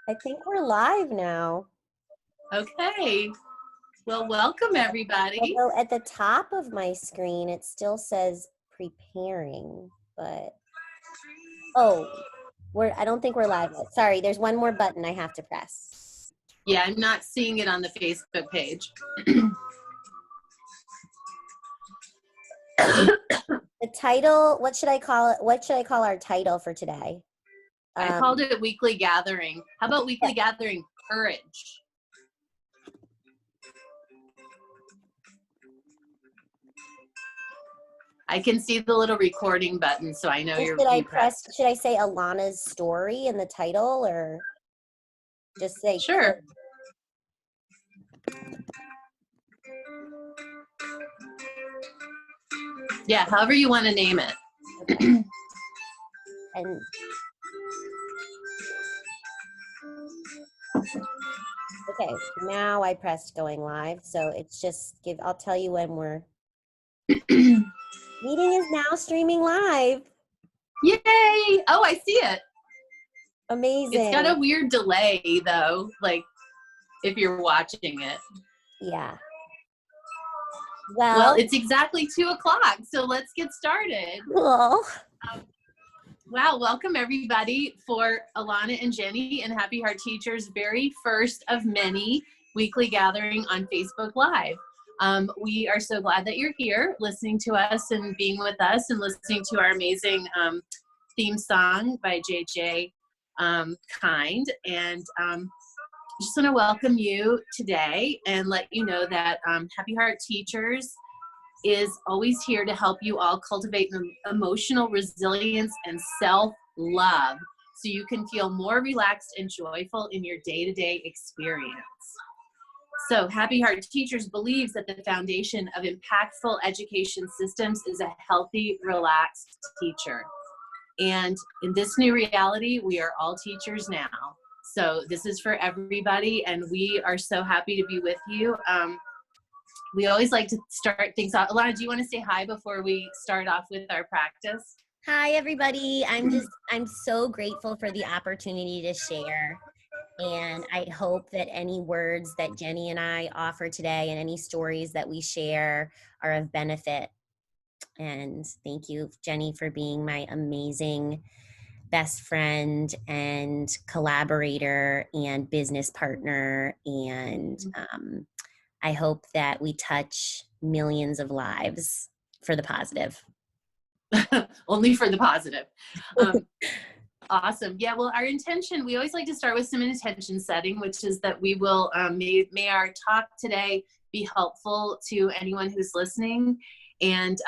I think we're live now. Okay. Well, welcome everybody. Although at the top of my screen, it still says preparing, but I don't think we're live yet. Sorry, there's one more button I have to press. Yeah, I'm not seeing it on the Facebook page. The title, what should I call it? What should I call our title for today? I called it Weekly Gathering. How about Weekly Gathering Courage? I can see the little recording button, so I know Should I say Ilana's story in the title, or just say sure? Yeah, however you want to name it. Okay. And okay, now I pressed going live, so it's just I'll tell you when we're meeting is now streaming live. Yay! Oh, I see it. Amazing. It's got a weird delay though, like if you're watching it. Yeah. Well, it's exactly 2 o'clock, so let's get started. Cool. Wow, welcome everybody for Ilana and Jenny and Happy Heart Teachers' very first of many weekly gathering on Facebook Live. We are so glad that you're here listening to us and being with us and listening to our amazing theme song by JJ Kind. And I just want to welcome you today and let you know that Happy Heart Teachers is always here to help you all cultivate emotional resilience and self-love so you can feel more relaxed and joyful in your day-to-day experience. So Happy Heart Teachers believes that the foundation of impactful education systems is a healthy, relaxed teacher. And in this new reality, we are all teachers now. So this is for everybody, and we are so happy to be with you. We always like to start things off. Ilana, do you want to say hi before we start off with our practice? Hi, everybody. I'm so grateful for the opportunity to share. And I hope that any words that Jenny and I offer today and any stories that we share are of benefit. And thank you, Jenny, for being my amazing best friend and collaborator and business partner. And I hope that we touch millions of lives for the positive. Only for the positive. Awesome. Yeah, well, our intention, we always like to start with some intention setting, which is that we will, may our talk today be helpful to anyone who's listening. And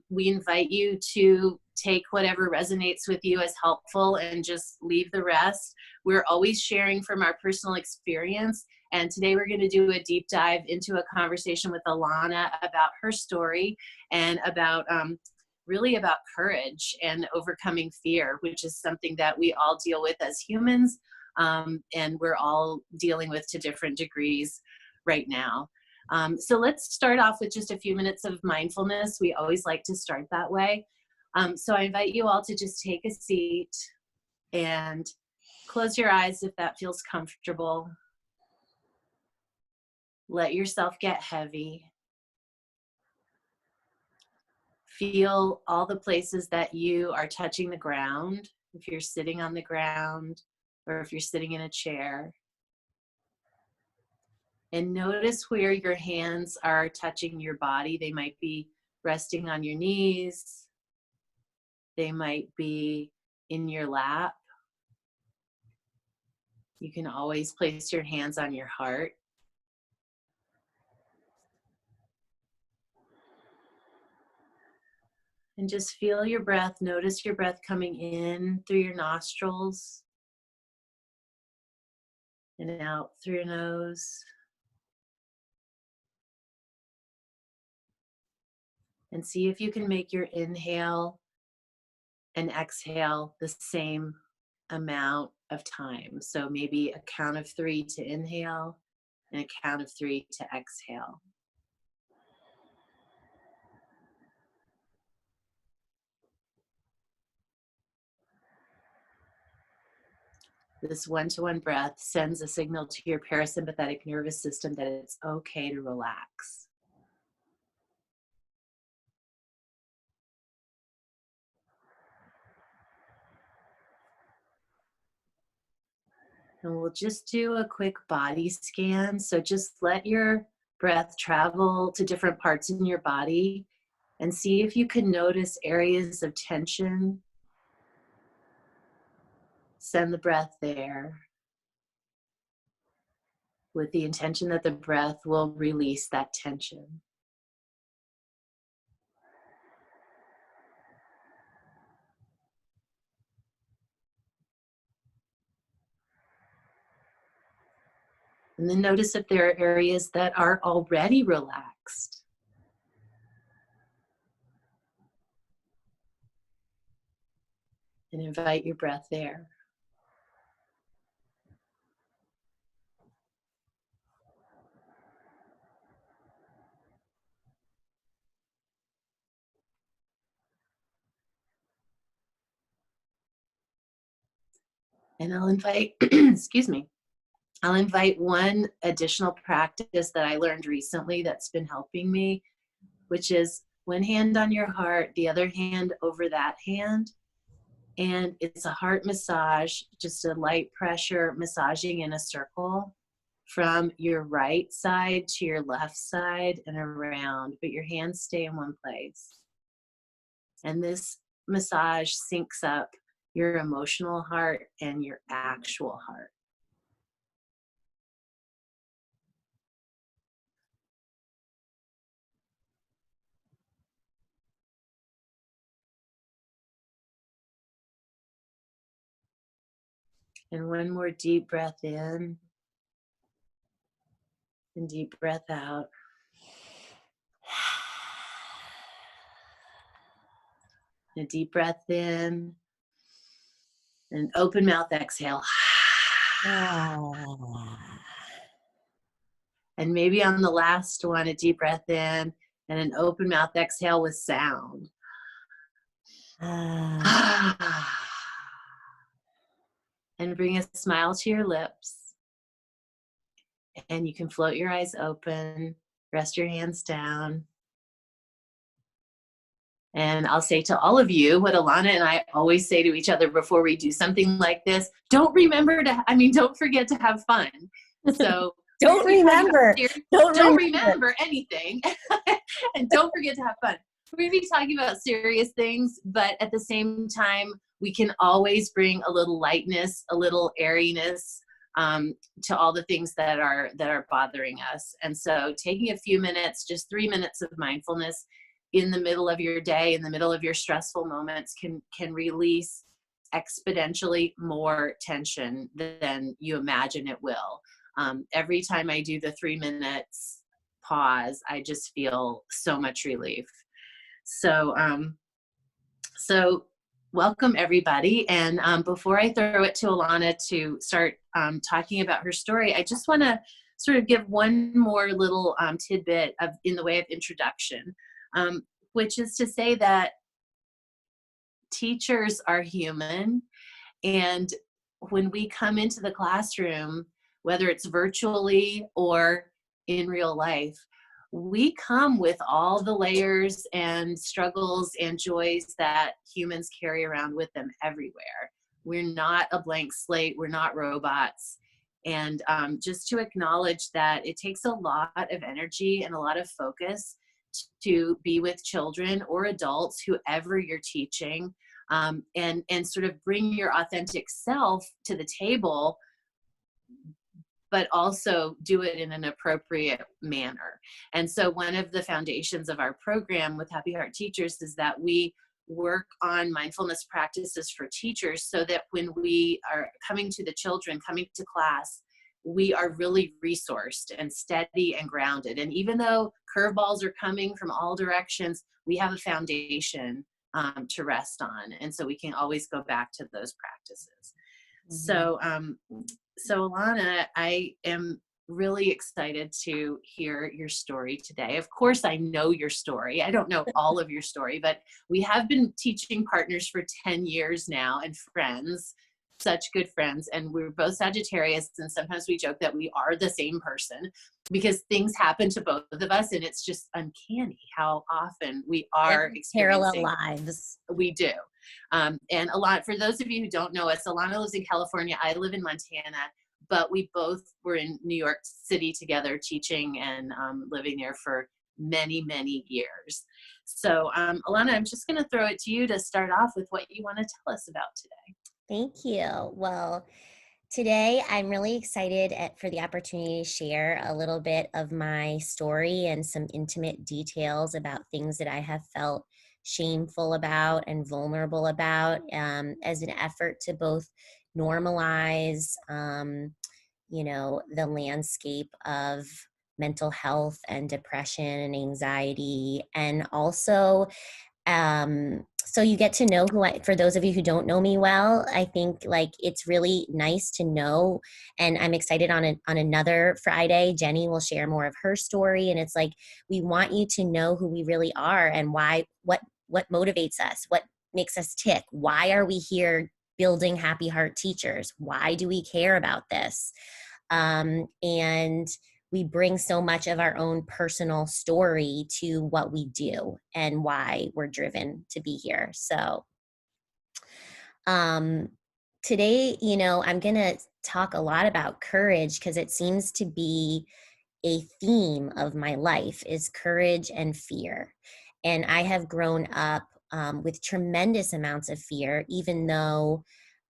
we invite you to take whatever resonates with you as helpful and just leave the rest. We're always sharing from our personal experience. And today we're going to do a deep dive into a conversation with Ilana about her story and about really about courage and overcoming fear, which is something that we all deal with as humans, and we're all dealing with to different degrees right now. So let's start off with just a few minutes of mindfulness. We always like to start that way. So I invite you all to just take a seat and close your eyes if that feels comfortable. Let yourself get heavy. Feel all the places that you are touching the ground, if you're sitting on the ground or if you're sitting in a chair. And notice where your hands are touching your body. They might be resting on your knees. They might be in your lap. You can always place your hands on your heart. And just feel your breath. Notice your breath coming in through your nostrils and out through your nose. And see if you can make your inhale and exhale the same amount of time. So maybe a count of 3 to inhale and a count of 3 to exhale. This one-to-one breath sends a signal to your parasympathetic nervous system that it's okay to relax. And we'll just do a quick body scan. So just let your breath travel to different parts in your body and see if you can notice areas of tension. Send the breath there with the intention that the breath will release that tension. And then notice if there are areas that are already relaxed. And invite your breath there. And I'll invite, excuse me, I'll invite one additional practice that I learned recently that's been helping me, which is one hand on your heart, the other hand over that hand. And it's a heart massage, just a light pressure massaging in a circle from your right side to your left side and around, but your hands stay in one place. And this massage syncs up your emotional heart and your actual heart. And one more deep breath in and deep breath out. A deep breath in and open mouth exhale. And maybe on the last one, a deep breath in and an open mouth exhale with sound. And bring a smile to your lips. And you can float your eyes open, rest your hands down. And I'll say to all of you what Ilana and I always say to each other before we do something like this: don't forget to have fun. So don't remember anything. And don't forget to have fun. We're going to be talking about serious things, but at the same time, we can always bring a little lightness, a little airiness to all the things that are bothering us. And so taking a few minutes, just 3 minutes of mindfulness in the middle of your day, in the middle of your stressful moments, can release exponentially more tension than you imagine it will. Every time I do the 3 minutes pause, I just feel so much relief. So welcome everybody. And before I throw it to Ilana to start talking about her story, I just want to sort of give one more little tidbit in the way of introduction, which is to say that teachers are human. And when we come into the classroom, whether it's virtually or in real life, we come with all the layers and struggles and joys that humans carry around with them everywhere. We're not a blank slate. We're not robots. And just to acknowledge that it takes a lot of energy and a lot of focus to be with children or adults, whoever you're teaching, and sort of bring your authentic self to the table, but also do it in an appropriate manner. And so one of the foundations of our program with HeART Teachers is that we work on mindfulness practices for teachers so that when we are coming to the children, coming to class, we are really resourced and steady and grounded. And even though curveballs are coming from all directions, we have a foundation to rest on. And so we can always go back to those practices. Mm-hmm. So Ilana, I am really excited to hear your story today. Of course, I know your story. I don't know all of your story, but we have been teaching partners for 10 years now and friends. such good friends, and we're both Sagittarius, and sometimes we joke that we are the same person because things happen to both of us, and it's just uncanny how often we are Parallel experiencing. lives. We do. And a lot, for those of you who don't know us, Ilana lives in California. I live in Montana, but we both were in New York City together teaching and living there for many, many years. So Ilana, I'm just going to throw it to you to start off with what you want to tell us about today. Thank you. Well, today I'm really excited for the opportunity to share a little bit of my story and some intimate details about things that I have felt shameful about and vulnerable about, as an effort to both normalize, the landscape of mental health and depression and anxiety, and also so you get to know for those of you who don't know me well, I think like it's really nice to know, and I'm excited on another Friday, Jenny will share more of her story, and it's like, we want you to know who we really are and why, what motivates us, what makes us tick, why are we here building Happy Heart Teachers, why do we care about this, and we bring so much of our own personal story to what we do and why we're driven to be here. So um, today, I'm going to talk a lot about courage because it seems to be a theme of my life is courage and fear. And I have grown up with tremendous amounts of fear, even though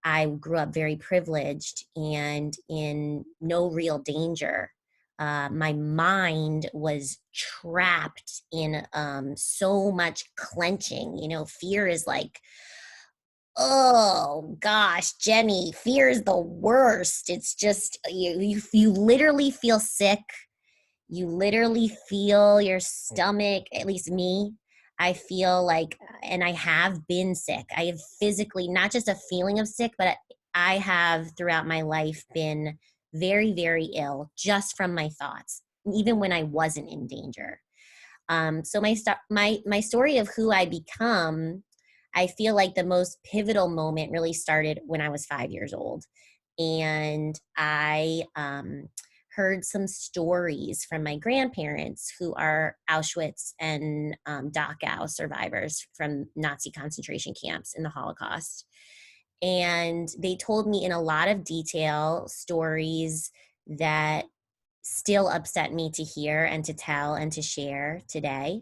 I grew up very privileged and in no real danger. My mind was trapped in so much clenching. Fear is like, oh gosh, Jenny, fear is the worst. It's just you literally feel sick, you literally feel your stomach, at least me. I feel like, and I have been sick. I have physically, not just a feeling of sick, but I have throughout my life been very, very ill just from my thoughts, even when I wasn't in danger. So my story of who I become, I feel like the most pivotal moment really started when I was 5 years old, and I heard some stories from my grandparents who are Auschwitz and Dachau survivors from Nazi concentration camps in the Holocaust. And they told me in a lot of detail stories that still upset me to hear and to tell and to share today.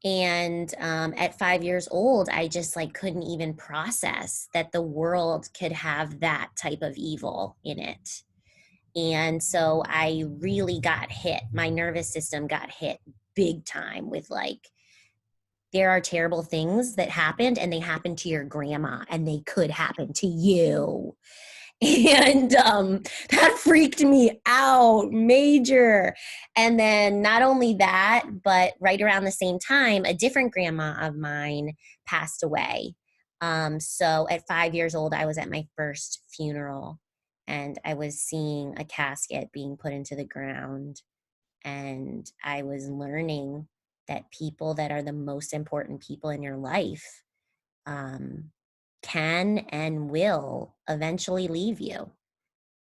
And at 5 years old, I just like couldn't even process that the world could have that type of evil in it. And so I really got hit. My nervous system got hit big time with like, there are terrible things that happened and they happened to your grandma and they could happen to you. And that freaked me out major. And then not only that, but right around the same time, a different grandma of mine passed away. So at 5 years old, I was at my first funeral and I was seeing a casket being put into the ground. And I was learning that people that are the most important people in your life um, can and will eventually leave you.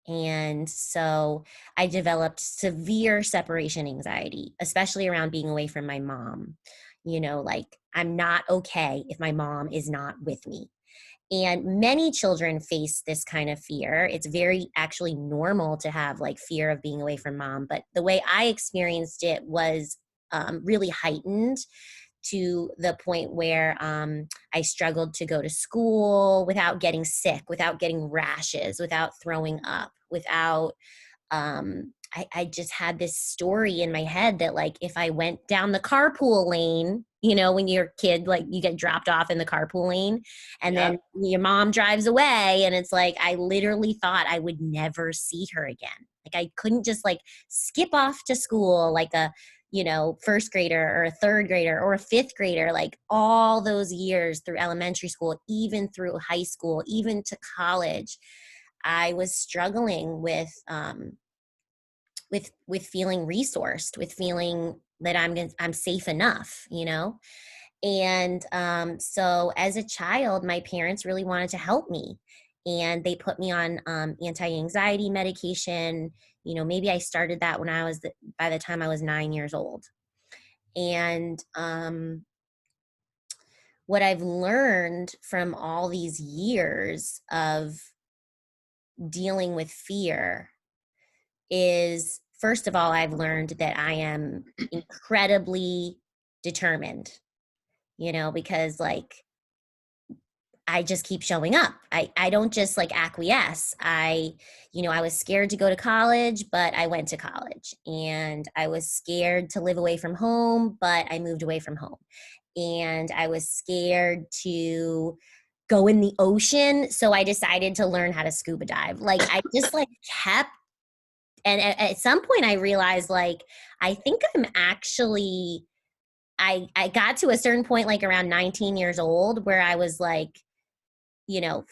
And so I developed severe separation anxiety, especially around being away from my mom. Like I'm not okay if my mom is not with me. And many children face this kind of fear. It's very actually normal to have like fear of being away from mom. But the way I experienced it was really heightened to the point where I struggled to go to school without getting sick, without getting rashes, without throwing up, without I just had this story in my head that like if I went down the carpool lane, when you're a kid, like you get dropped off in the carpool lane and Yep. then your mom drives away and it's like I literally thought I would never see her again. Like I couldn't just like skip off to school like a first grader or a third grader or a fifth grader, like all those years through elementary school, even through high school, even to college. I was struggling with feeling resourced, with feeling that I'm safe enough, And so as a child, my parents really wanted to help me. and they put me on anti-anxiety medication. Maybe I started that when by the time I was 9 years old. And what I've learned from all these years of dealing with fear is, first of all, I've learned that I am incredibly determined, because like I just keep showing up. I don't just like acquiesce. I was scared to go to college, but I went to college. And I was scared to live away from home, but I moved away from home. And I was scared to go in the ocean, so I decided to learn how to scuba dive. Like I just like kept, and at some point I realized like I think I'm actually I got to a certain point like around 19 years old where I was like,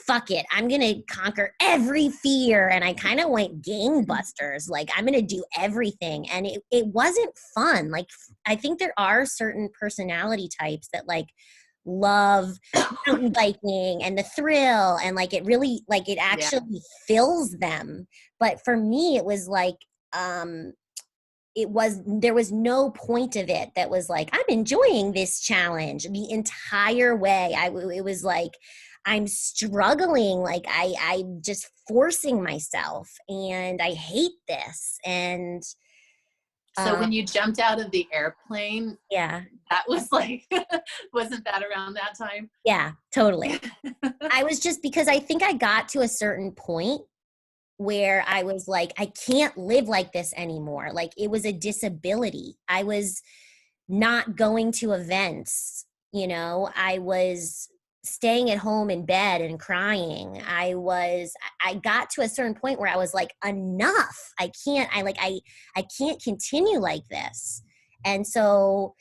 fuck it. I'm going to conquer every fear. And I kind of went gangbusters. Like, I'm going to do everything. And it wasn't fun. Like, I think there are certain personality types that like love mountain biking and the thrill. And like, it really, like, it actually fills them. But for me, it was like, there was no point of it that was like, I'm enjoying this challenge the entire way. It was like, I'm struggling, like I'm just forcing myself, and I hate this. And so when you jumped out of the airplane, yeah, that was like, wasn't that around that time? Yeah, totally. I was just, because I think I got to a certain point where I was like, I can't live like this anymore. Like it was a disability. I was not going to events, I was staying at home in bed and crying. I got to a certain point where I was like, enough. I can't continue like this. And so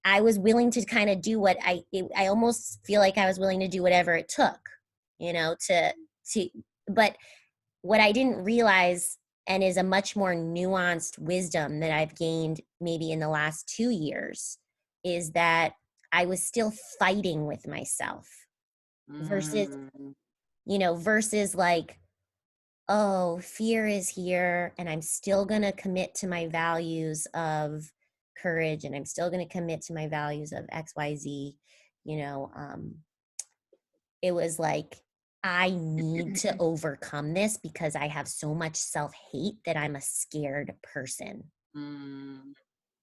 I was willing to kind of do I almost feel like I was willing to do whatever it took, but what I didn't realize, and is a much more nuanced wisdom that I've gained maybe in the last 2 years, is that I was still fighting with myself versus, versus like, oh, fear is here and I'm still going to commit to my values of courage, and I'm still going to commit to my values of XYZ. It was like, I need to overcome this because I have so much self-hate that I'm a scared person.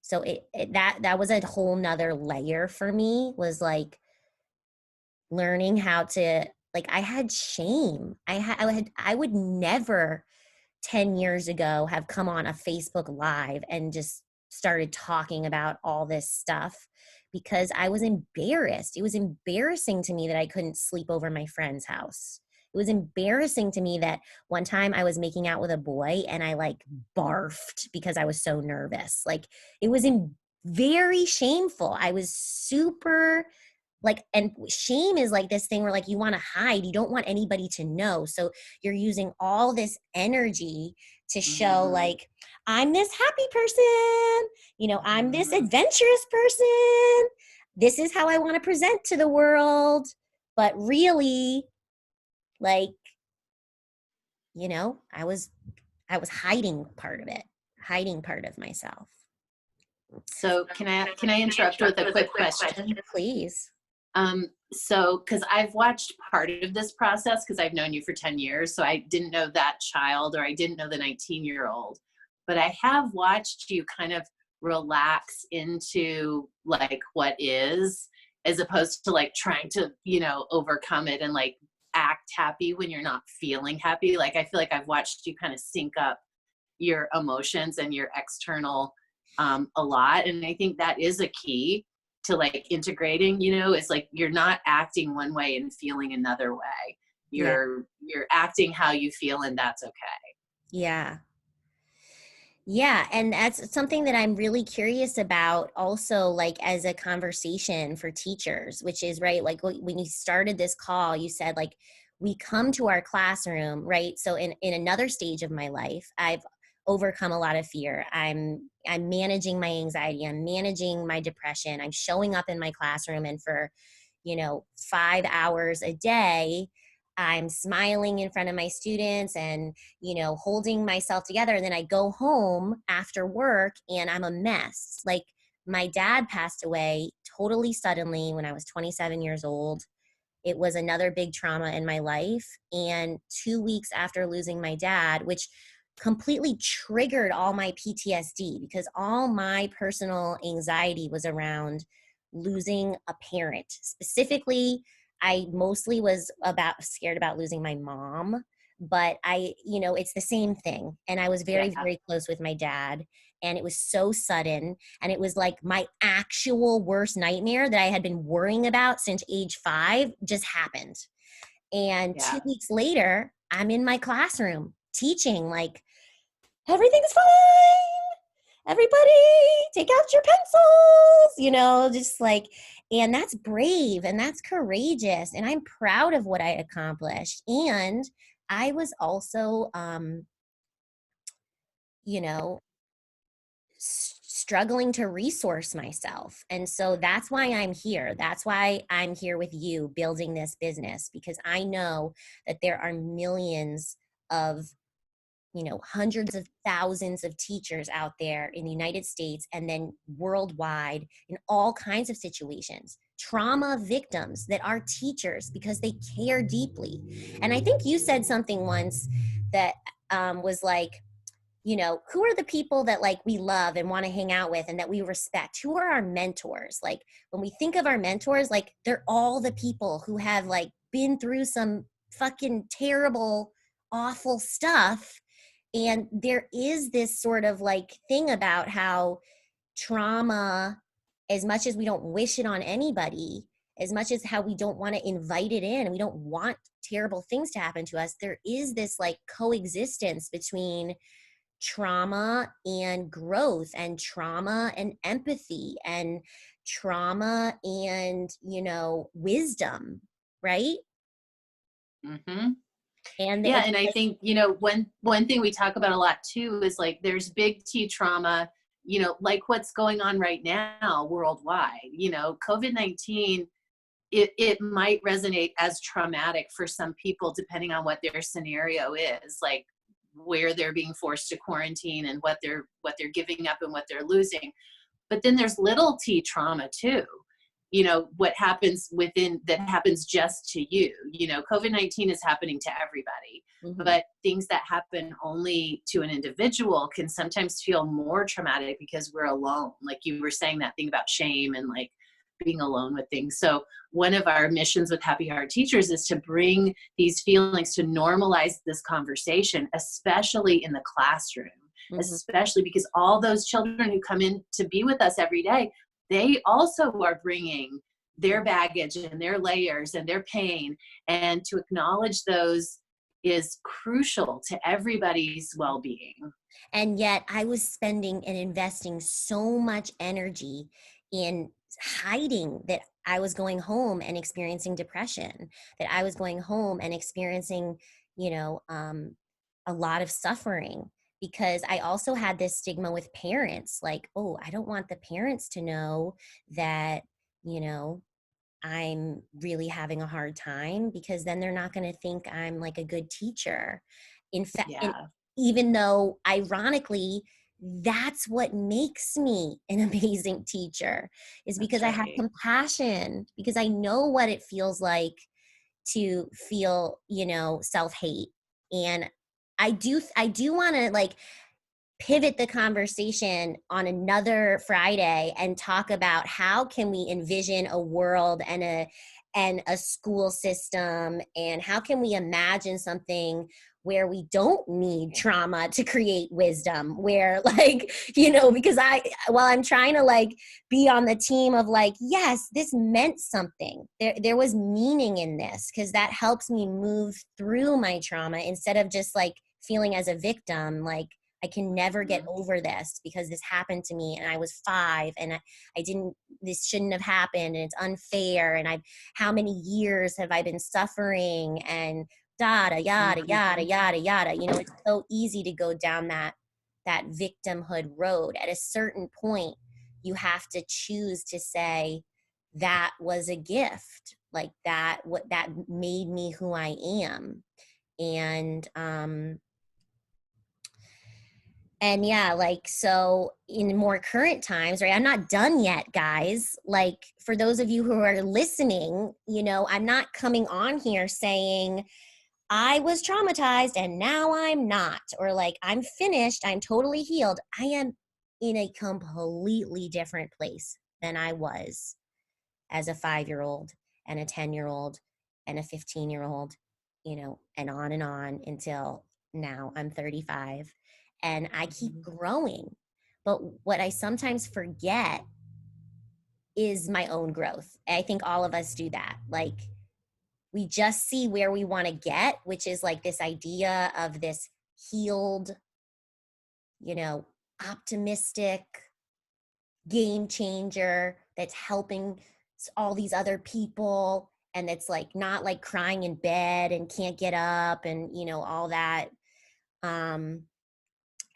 So that was a whole nother layer for me, was like learning how to, like, I had shame. I would never 10 years ago have come on a Facebook Live and just started talking about all this stuff because I was embarrassed. It was embarrassing to me that I couldn't sleep over my friend's house. It was embarrassing to me that one time I was making out with a boy and I like barfed because I was so nervous. Like it was very shameful. I was super like, and shame is like this thing where like you want to hide, you don't want anybody to know, so you're using all this energy to show like, I'm this happy person, I'm this adventurous person, this is how I want to present to the world. But really, like, I was hiding part of it, hiding part of myself. So can I interrupt with a quick question? Please. So, because I've watched part of this process, because I've known you for 10 years, so I didn't know that child, or I didn't know the 19-year-old, but I have watched you kind of relax into like what is, as opposed to like trying to, overcome it and like act happy when you're not feeling happy. Like, I feel like I've watched you kind of sync up your emotions and your external a lot. And I think that is a key to like integrating, it's like you're not acting one way and feeling another way. You're acting how you feel, and that's okay. Yeah. Yeah, and that's something that I'm really curious about also, like as a conversation for teachers, which is right, like when you started this call, you said like, we come to our classroom, right? So in another stage of my life, I've overcome a lot of fear. I'm managing my anxiety, I'm managing my depression, I'm showing up in my classroom, and for 5 hours a day, I'm smiling in front of my students and, holding myself together. And then I go home after work and I'm a mess. Like, my dad passed away totally suddenly when I was 27 years old. It was another big trauma in my life. And 2 weeks after losing my dad, which completely triggered all my PTSD, because all my personal anxiety was around losing a parent. Specifically, I mostly was scared about losing my mom, but it's the same thing. And I was very, Yeah. very close with my dad. And it was so sudden. And it was like my actual worst nightmare that I had been worrying about since age 5 just happened. And Yeah. 2 weeks later, I'm in my classroom teaching, like, everything's fine. Everybody take out your pencils, just like, and that's brave and that's courageous. And I'm proud of what I accomplished. And I was also, you know, struggling to resource myself. And so that's why I'm here. That's why I'm here with you building this business, because I know that there are millions of, hundreds of thousands of teachers out there in the United States and then worldwide in all kinds of situations, trauma victims that are teachers because they care deeply. And I think you said something once that was like, who are the people that like we love and want to hang out with and that we respect? Who are our mentors? Like, when we think of our mentors, like, they're all the people who have like been through some fucking terrible, awful stuff. And there is this sort of like thing about how trauma, as much as we don't wish it on anybody, as much as how we don't want to invite it in and we don't want terrible things to happen to us, there is this like coexistence between trauma and growth, and trauma and empathy, and trauma and wisdom, right? Mm-hmm. And Yeah, it's and I like, think, one thing we talk about a lot too is like there's big T trauma, like what's going on right now worldwide. COVID-19, it might resonate as traumatic for some people depending on what their scenario is, like where they're being forced to quarantine and what they're giving up and what they're losing. But then there's little T trauma too. What happens within that happens just to you. COVID-19 is happening to everybody, mhm. but things that happen only to an individual can sometimes feel more traumatic because we're alone. Like you were saying, that thing about shame and like being alone with things. So one of our missions with HeART Teachers is to bring these feelings, to normalize this conversation, especially in the classroom, Mhm. especially because all those children who come in to be with us every day, they also are bringing their baggage and their layers and their pain. And to acknowledge those is crucial to everybody's well-being. And yet I was spending and investing so much energy in hiding that I was going home and experiencing depression, that I was going home and experiencing, you know, um, a lot of suffering, because I also had this stigma with parents, like, oh, I don't want the parents to know that, you know, I'm really having a hard time, because then they're not going to think I'm like a good teacher. In fact, Yeah, even though ironically, that's what makes me an amazing teacher, is that's because I have right. compassion, because I know what it feels like to feel, self-hate. And I do want to like pivot the conversation on another Friday and talk about how can we envision a world and a school system, and how can we imagine something where we don't need trauma to create wisdom, where like, because while I'm trying to like be on the team of like, yes, this meant something, there was meaning in this, because that helps me move through my trauma instead of just like feeling as a victim, like I can never get Mhm. over this because this happened to me and I was 5 and I didn't, this shouldn't have happened and it's unfair. And how many years have I been suffering, and yada, yada, yada, Mhm. yada, yada. It's so easy to go down that victimhood road. At a certain point, you have to choose to say, that was a gift. like that, what that made me who I am. And yeah, like, so in more current times, right? I'm not done yet, guys. Like, for those of you who are listening, you know, I'm not coming on here saying I was traumatized and now I'm not, or like I'm finished, I'm totally healed. I am in a completely different place than I was as a 5-year-old and a 10-year-old and a 15-year-old, you know, and on until now I'm 35. And I keep growing. But what I sometimes forget is my own growth. I think all of us do that. Like, we just see where we want to get, which is like this idea of this healed, you know, optimistic game changer that's helping all these other people, and that's like not like crying in bed and can't get up and, you know, all that. um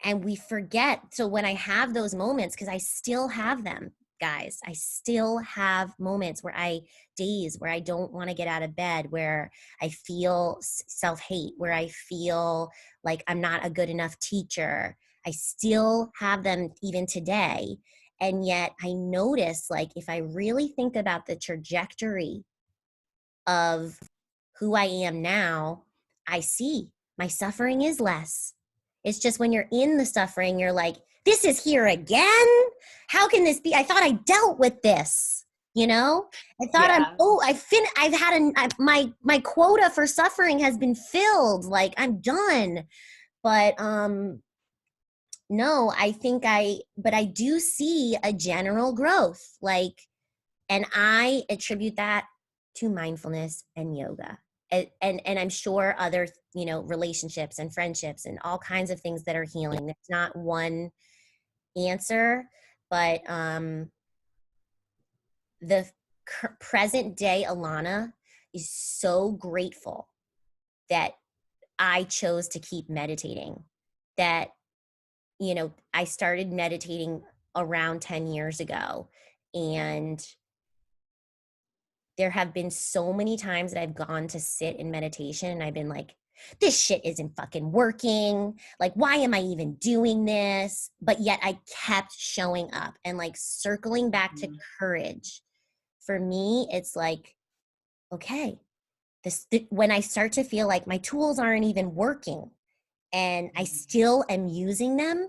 and we forget. So when I have those moments, because I still have them, guys, I still have moments where days where I don't want to get out of bed, where I feel self-hate, where I feel like I'm not a good enough teacher. I still have them even today. And yet I notice, like, if I really think about the trajectory of who I am now, I see my suffering is less. It's just when you're in the suffering, you're like, this is here again? How can this be? I thought I dealt with this, you know? I thought Yeah. I've had my quota for suffering has been filled. Like, I'm done. But no, but I do see a general growth. Like, and I attribute that to mindfulness and yoga. And I'm sure other, you know, relationships and friendships and all kinds of things that are healing. There's not one answer, but the present day Ilana is so grateful that I chose to keep meditating. That, you know, I started meditating around 10 years ago, and there have been so many times that I've gone to sit in meditation and I've been like, this shit isn't fucking working. Like, why am I even doing this? But yet I kept showing up and like circling back to courage. For me, it's like, okay, when I start to feel like my tools aren't even working and I still am using them,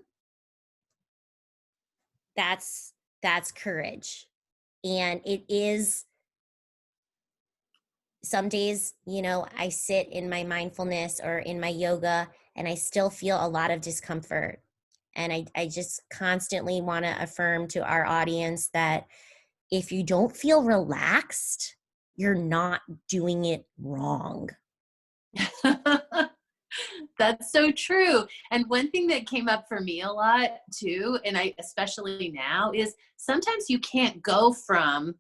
that's courage. And it is, some days, you know, I sit in my mindfulness or in my yoga and I still feel a lot of discomfort. And I just constantly want to affirm to our audience that if you don't feel relaxed, you're not doing it wrong. That's so true. And one thing that came up for me a lot too, and I especially now, is sometimes you can't go from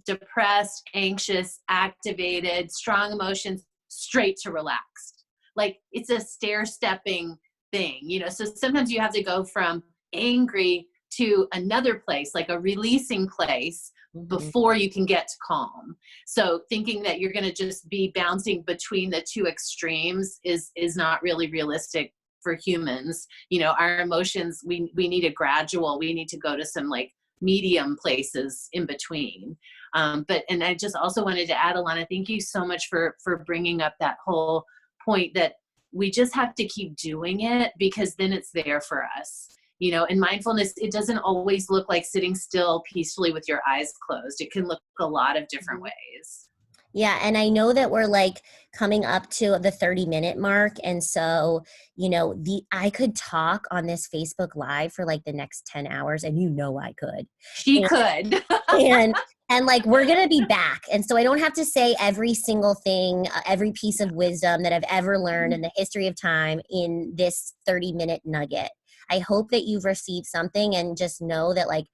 depressed, anxious, activated, strong emotions straight to relaxed. Like, it's a stair stepping thing, you know? So sometimes you have to go from angry to another place, like a releasing place, Mhm. before you can get to calm. So thinking that you're going to just be bouncing between the two extremes is not really realistic for humans. You know, our emotions, we need a gradual, we need to go to some like medium places in between. And I just also wanted to add, Ilana, thank you so much for bringing up that whole point that we just have to keep doing it, because then it's there for us. You know, in mindfulness, it doesn't always look like sitting still peacefully with your eyes closed. It can look a lot of different ways. Yeah, and I know that we're like coming up to the 30-minute mark. And so, you know, I could talk on this Facebook Live for like the next 10 hours, and you know I could. She could. and and like, we're gonna be back, and so I don't have to say every single thing, every piece of wisdom that I've ever learned in the history of time in this 30-minute nugget. I hope that you've received something, and just know that, like,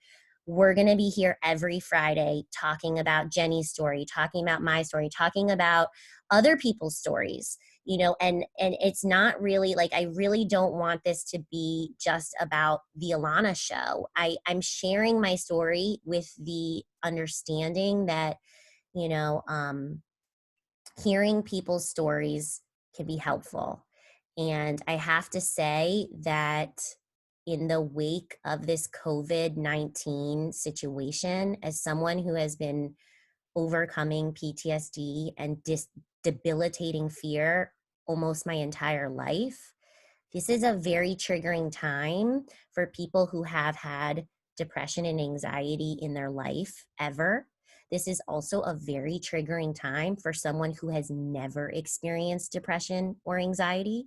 we're gonna be here every Friday talking about Jenny's story, talking about my story, talking about other people's stories, you know. And it's not really like, I really don't want this to be just about the Ilana show. I'm sharing my story with the understanding that you know, hearing people's stories can be helpful. And I have to say that in the wake of this COVID-19 situation, as someone who has been overcoming PTSD and debilitating fear almost my entire life, this is a very triggering time for people who have had depression and anxiety in their life ever. This is also a very triggering time for someone who has never experienced depression or anxiety.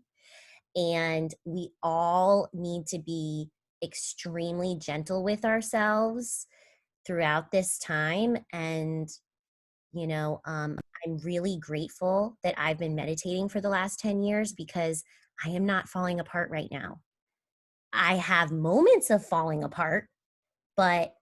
And we all need to be extremely gentle with ourselves throughout this time. And, I'm really grateful that I've been meditating for the last 10 years because I am not falling apart right now. I have moments of falling apart, but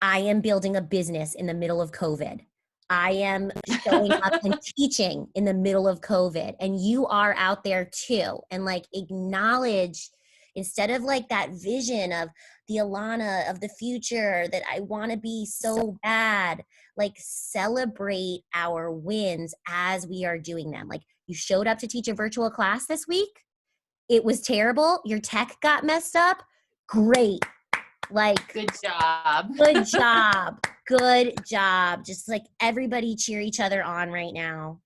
I am building a business in the middle of COVID. I am showing up and teaching in the middle of COVID. And you are out there too. And like acknowledge, instead of like that vision of the Ilana of the future that I want to be so bad, like celebrate our wins as we are doing them. Like you showed up to teach a virtual class this week. It was terrible. Your tech got messed up. Great. Like, good job. Good job. Good job. Just like everybody cheer each other on right now.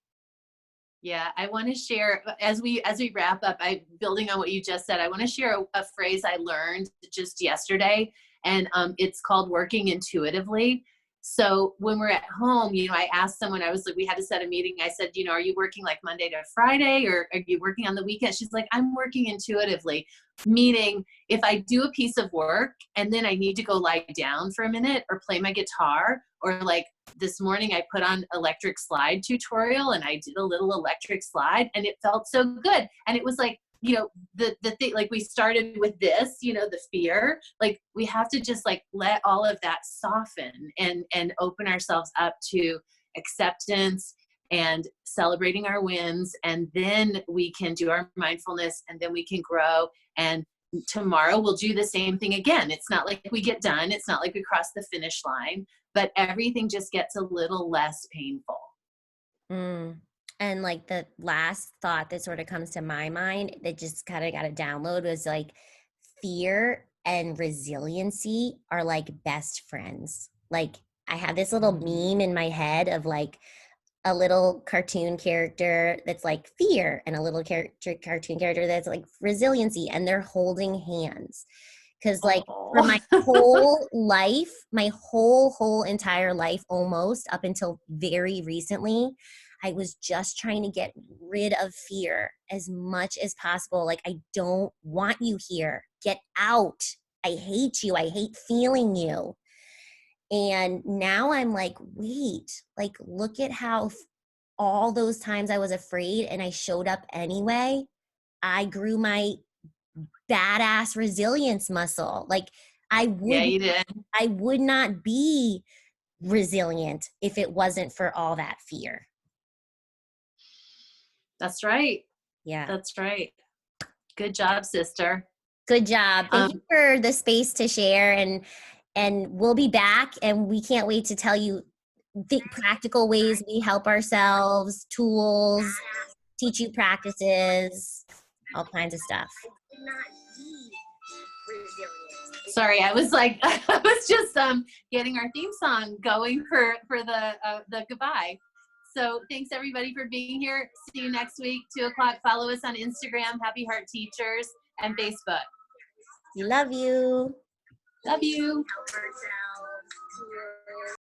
Yeah, I want to share as we wrap up. I building on what you just said. I want to share a phrase I learned just yesterday, and it's called working intuitively. So when we're at home, I asked someone. I was like, we had to set a meeting. I said, are you working like Monday to Friday, or are you working on the weekend? She's like, I'm working intuitively, meaning if I do a piece of work and then I need to go lie down for a minute or play my guitar, or like this morning I put on electric slide tutorial and I did a little electric slide and it felt so good. And it was like, the thing, like we started with this, the fear, like we have to just like let all of that soften and open ourselves up to acceptance and celebrating our wins. And then we can do our mindfulness and then we can grow. And tomorrow we'll do the same thing again. It's not like we get done. It's not like we cross the finish line, but everything just gets a little less painful. And like the last thought that sort of comes to my mind that just kind of got a download was like fear and resiliency are like best friends. Like I have this little meme in my head of like a little cartoon character that's like fear and a little cartoon character that's like resiliency, and they're holding hands. Because like for my whole life, my whole entire life, almost up until very recently, I was just trying to get rid of fear as much as possible. Like, I don't want you here. Get out. I hate you. I hate feeling you. And now I'm like, wait, like, look at how all those times I was afraid and I showed up anyway, I grew my badass resilience muscle. Like Yeah, you did. I would not be resilient if it wasn't for all that fear. That's right. Yeah. That's right. Good job, sister. Good job. Thank you for the space to share, and we'll be back, and we can't wait to tell you the practical ways we help ourselves, tools, teach you practices, all kinds of stuff. Sorry, I was like, I was just getting our theme song going for the goodbye. So thanks everybody for being here. See you next week, 2:00. Follow us on Instagram, HeART Teachers, and Facebook. We love you. Love you.